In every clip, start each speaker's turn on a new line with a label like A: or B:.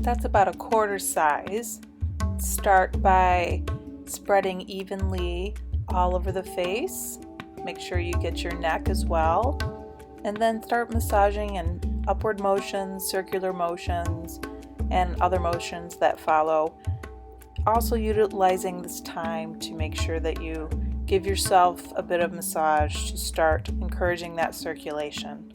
A: That's about a quarter size. Start by spreading evenly all over the face. Make sure you get your neck as well. And then start massaging in upward motions, circular motions, and other motions that follow. Also utilizing this time to make sure that you give yourself a bit of massage to start encouraging that circulation.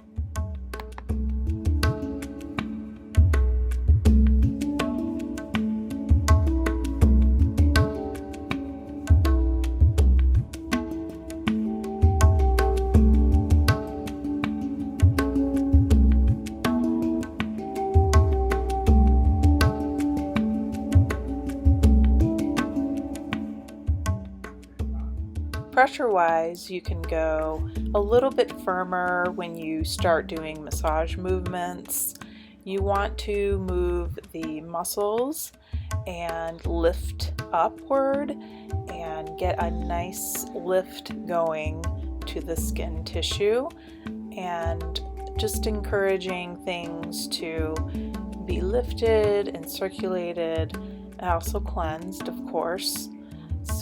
A: Pressure-wise, you can go a little bit firmer when you start doing massage movements. You want to move the muscles and lift upward and get a nice lift going to the skin tissue, and just encouraging things to be lifted and circulated and also cleansed, of course.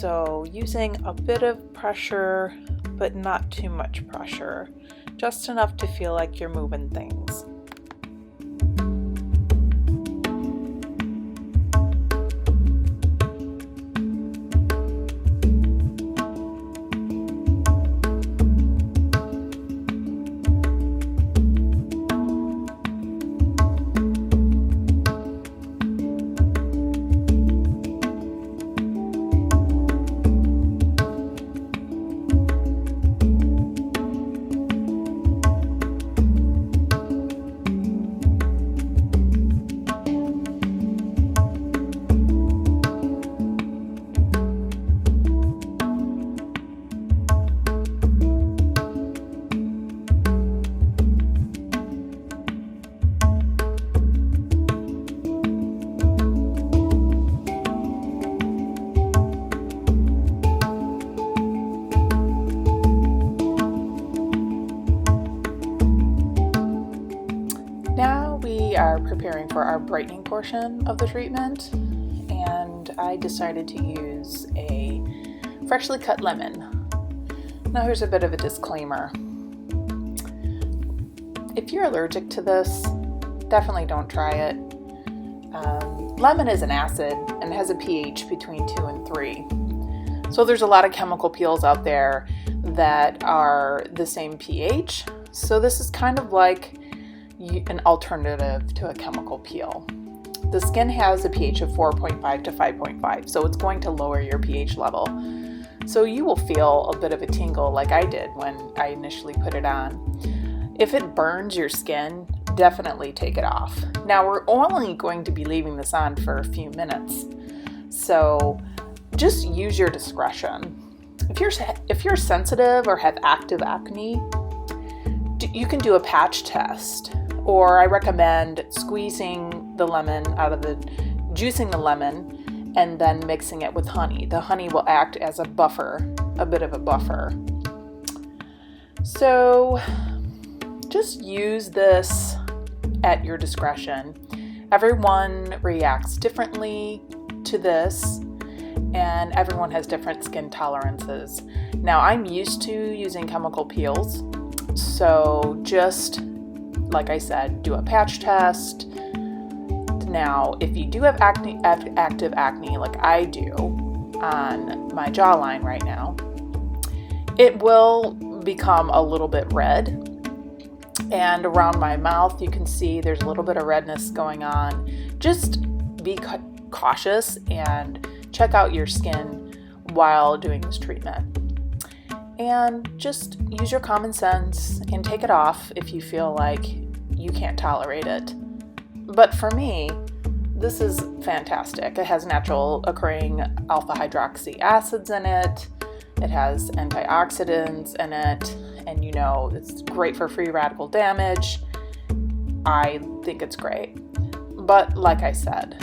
A: So using a bit of pressure, but not too much pressure, just enough to feel like you're moving things. Are preparing for our brightening portion of the treatment, and I decided to use a freshly cut lemon. Now here's a bit of a disclaimer. If you're allergic to this, definitely don't try it. Lemon is an acid and has a pH between 2 and 3. So there's a lot of chemical peels out there that are the same pH. So this is kind of like an alternative to a chemical peel. The skin has a pH of 4.5 to 5.5, so it's going to lower your pH level. So you will feel a bit of a tingle like I did when I initially put it on. If it burns your skin, definitely take it off. Now we're only going to be leaving this on for a few minutes, so just use your discretion. If you're sensitive or have active acne, you can do a patch test. Or I recommend squeezing the lemon juicing the lemon and then mixing it with honey. The honey will act as a buffer, a bit of a buffer. So just use this at your discretion. Everyone reacts differently to this, and everyone has different skin tolerances. Now I'm used to using chemical peels, so just like I said, do a patch test. Now, if you do have active acne like I do on my jawline right now, it will become a little bit red. And around my mouth, you can see there's a little bit of redness going on. Just be cautious and check out your skin while doing this treatment. And just use your common sense and take it off if you feel like you can't tolerate it. But for me, this is fantastic. It has natural occurring alpha hydroxy acids in it. It has antioxidants in it, and it's great for free radical damage. I think it's great. But like I said,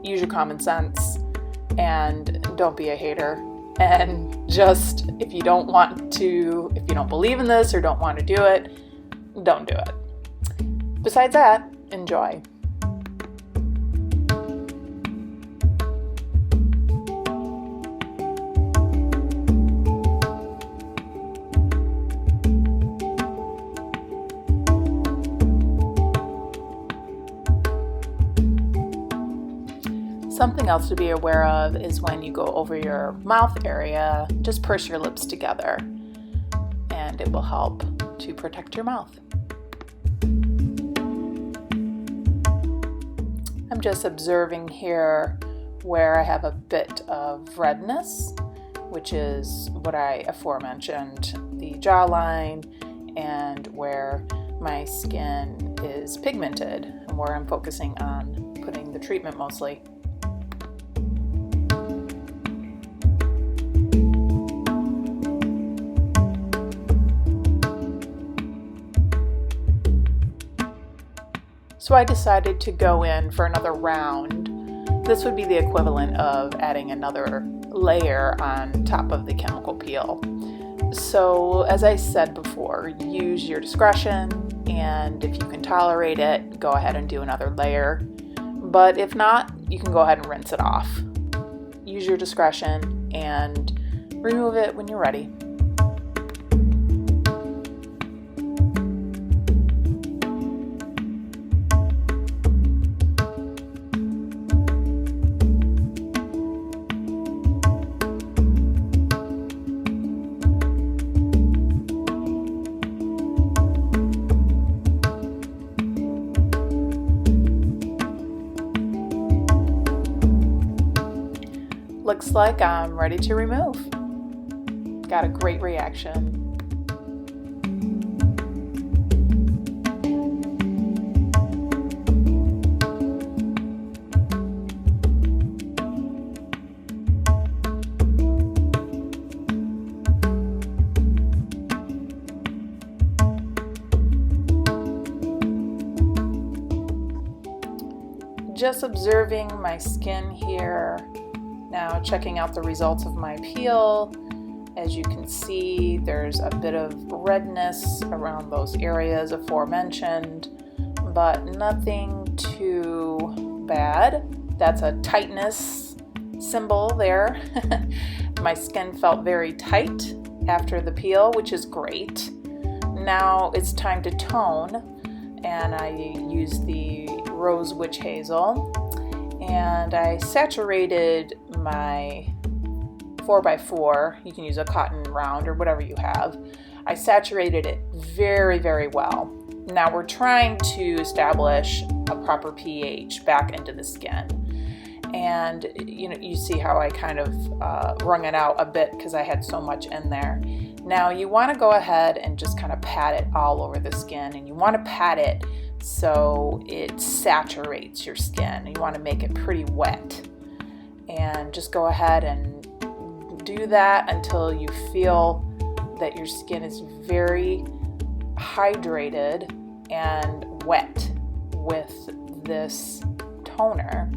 A: use your common sense and don't be a hater. And just, if you don't believe in this or don't want to do it, don't do it. Besides that, enjoy. Something else to be aware of is when you go over your mouth area, just purse your lips together and it will help to protect your mouth. I'm just observing here where I have a bit of redness, which is what I aforementioned, the jawline, and where my skin is pigmented and where I'm focusing on putting the treatment mostly. So I decided to go in for another round. This would be the equivalent of adding another layer on top of the chemical peel. So as I said before, use your discretion, and if you can tolerate it, go ahead and do another layer. But if not, you can go ahead and rinse it off. Use your discretion and remove it when you're ready. Looks like I'm ready to remove. Got a great reaction. Just observing my skin here. Now checking out the results of my peel. As you can see, there's a bit of redness around those areas aforementioned, but nothing too bad. That's a tightness symbol there. My skin felt very tight after the peel, which is great. Now it's time to tone, and I use the Rose Witch Hazel. And I saturated my 4x4, you can use a cotton round or whatever you have. I saturated it very, very well. Now we're trying to establish a proper pH back into the skin. And you see how I kind of wrung it out a bit because I had so much in there. Now you want to go ahead and just kind of pat it all over the skin, and you want to pat it so it saturates your skin. You want to make it pretty wet. And just go ahead and do that until you feel that your skin is very hydrated and wet with this toner.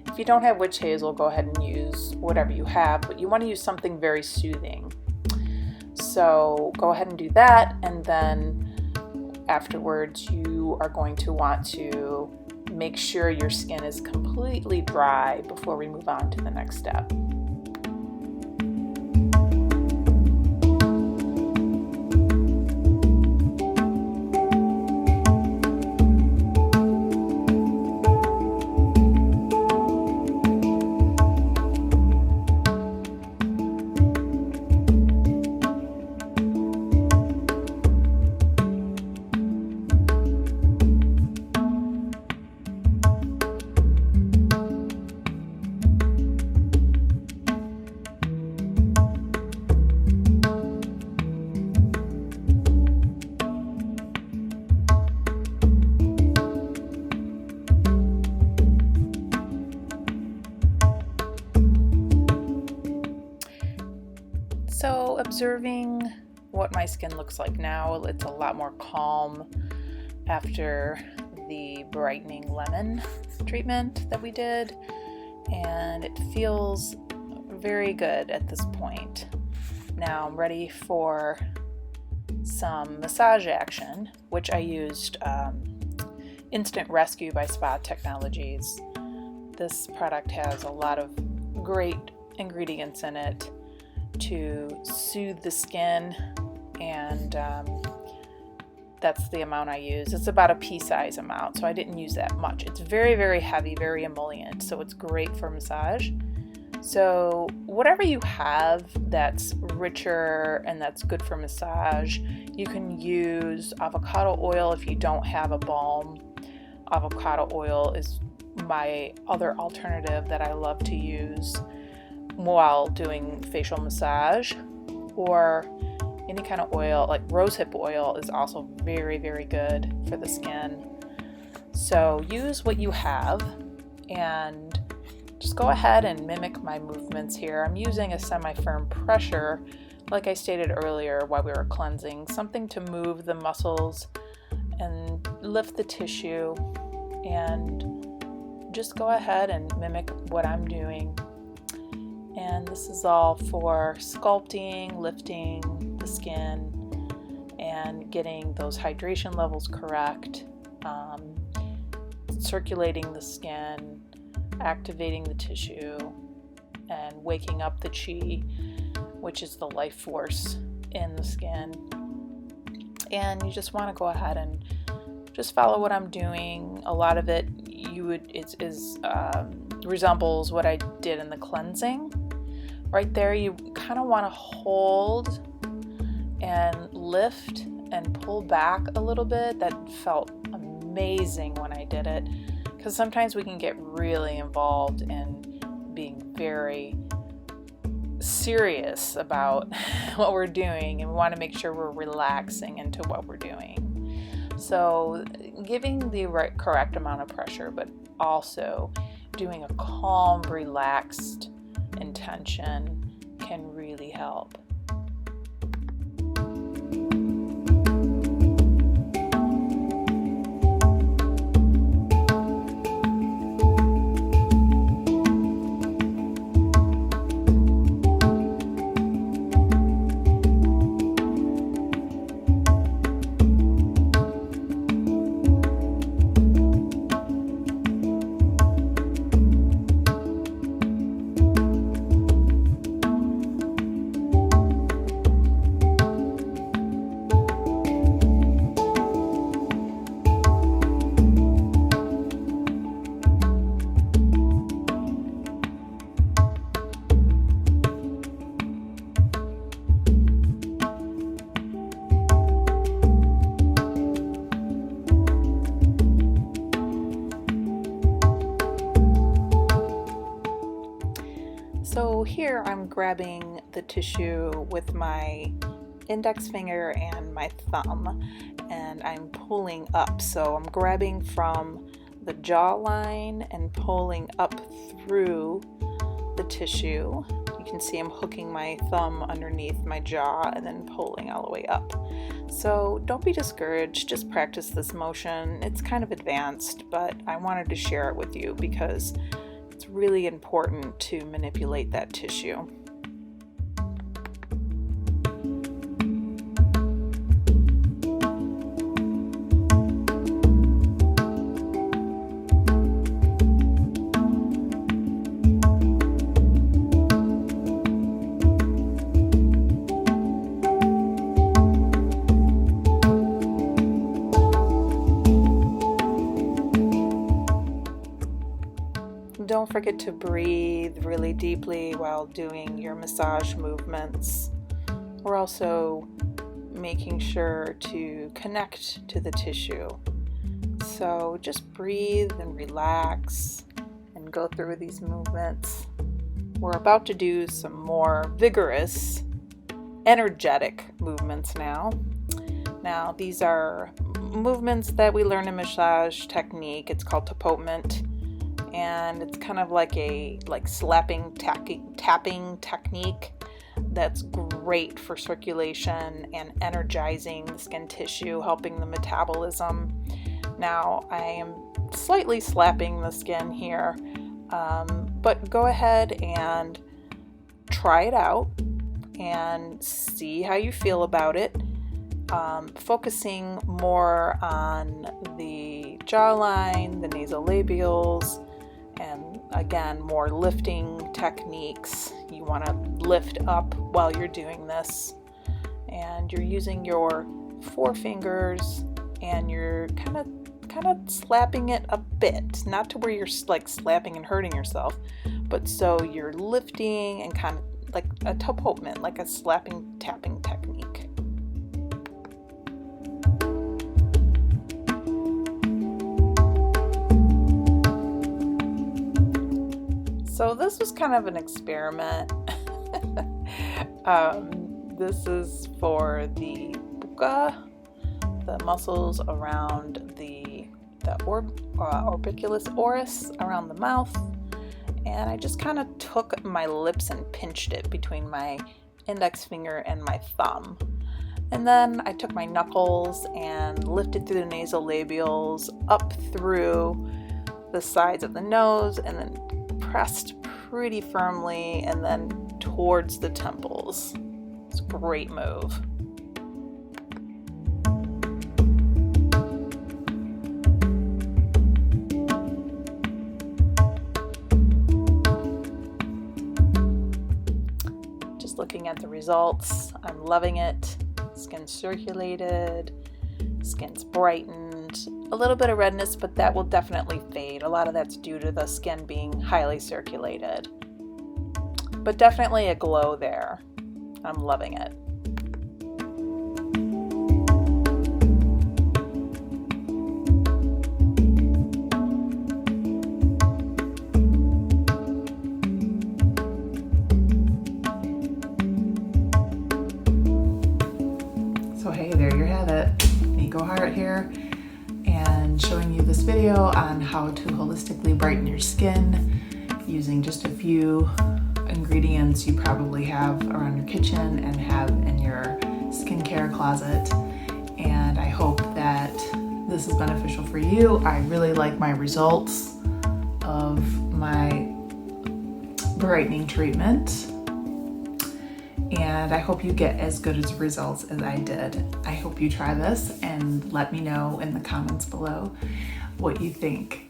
A: If you don't have witch hazel, go ahead and use whatever you have, but you want to use something very soothing. So go ahead and do that, and then afterwards you are going to want to make sure your skin is completely dry before we move on to the next step. So observing what my skin looks like now, it's a lot more calm after the brightening lemon treatment that we did, and it feels very good at this point. Now I'm ready for some massage action, which I used Instant Rescue by Spa Technologies. This product has a lot of great ingredients in it to soothe the skin, and that's the amount I use. It's about a pea size amount, so I didn't use that much. It's very, very heavy, very emollient, so it's great for massage. So whatever you have that's richer and that's good for massage, you can use avocado oil if you don't have a balm. Avocado oil is my other alternative that I love to use while doing facial massage, or any kind of oil, like rosehip oil is also very, very good for the skin. So use what you have and just go ahead and mimic my movements here. I'm using a semi-firm pressure, like I stated earlier while we were cleansing, something to move the muscles and lift the tissue, and just go ahead and mimic what I'm doing. And this is all for sculpting, lifting the skin, and getting those hydration levels correct, circulating the skin, activating the tissue, and waking up the chi, which is the life force in the skin. And you just want to go ahead and just follow what I'm doing. A lot of it resembles what I did in the cleansing. Right there, you kind of want to hold and lift and pull back a little bit. That felt amazing when I did it, because sometimes we can get really involved in being very serious about what we're doing, and we want to make sure we're relaxing into what we're doing. So giving the correct amount of pressure, but also doing a calm, relaxed intention can really help. So here I'm grabbing the tissue with my index finger and my thumb, and I'm pulling up. So I'm grabbing from the jawline and pulling up through the tissue. You can see I'm hooking my thumb underneath my jaw and then pulling all the way up. So don't be discouraged, just practice this motion. It's kind of advanced, but I wanted to share it with you because it's really important to manipulate that tissue. Don't forget to breathe really deeply while doing your massage movements. We're also making sure to connect to the tissue. So just breathe and relax and go through these movements. We're about to do some more vigorous, energetic movements now. Now, these are movements that we learn in massage technique. It's called tappement. And it's kind of like a slapping, tapping technique that's great for circulation and energizing the skin tissue, helping the metabolism. Now, I am slightly slapping the skin here, but go ahead and try it out and see how you feel about it. Focusing more on the jawline, the nasolabials, and again, more lifting techniques. You want to lift up while you're doing this, and you're using your forefingers and you're kind of slapping it a bit, not to where you're like slapping and hurting yourself, but so you're lifting and kind of like a toe movement, like a slapping tapping technique. So this was kind of an experiment. This is for the bucca, the muscles around the orbiculus oris around the mouth, and I just kind of took my lips and pinched it between my index finger and my thumb. And then I took my knuckles and lifted through the nasolabials up through the sides of the nose, and then pressed pretty firmly and then towards the temples. It's a great move. Just looking at the results, I'm loving it. Skin circulated, skin's brightened. A little bit of redness, but that will definitely fade. A lot of that's due to the skin being highly circulated. But definitely a glow there. I'm loving it. So hey, there you have it. Nico Heart here, and showing you this video on how to holistically brighten your skin using just a few ingredients you probably have around your kitchen and have in your skincare closet. And I hope that this is beneficial for you. I really like my results of my brightening treatment, and I hope you get as good as results as I did. I hope you try this and let me know in the comments below what you think.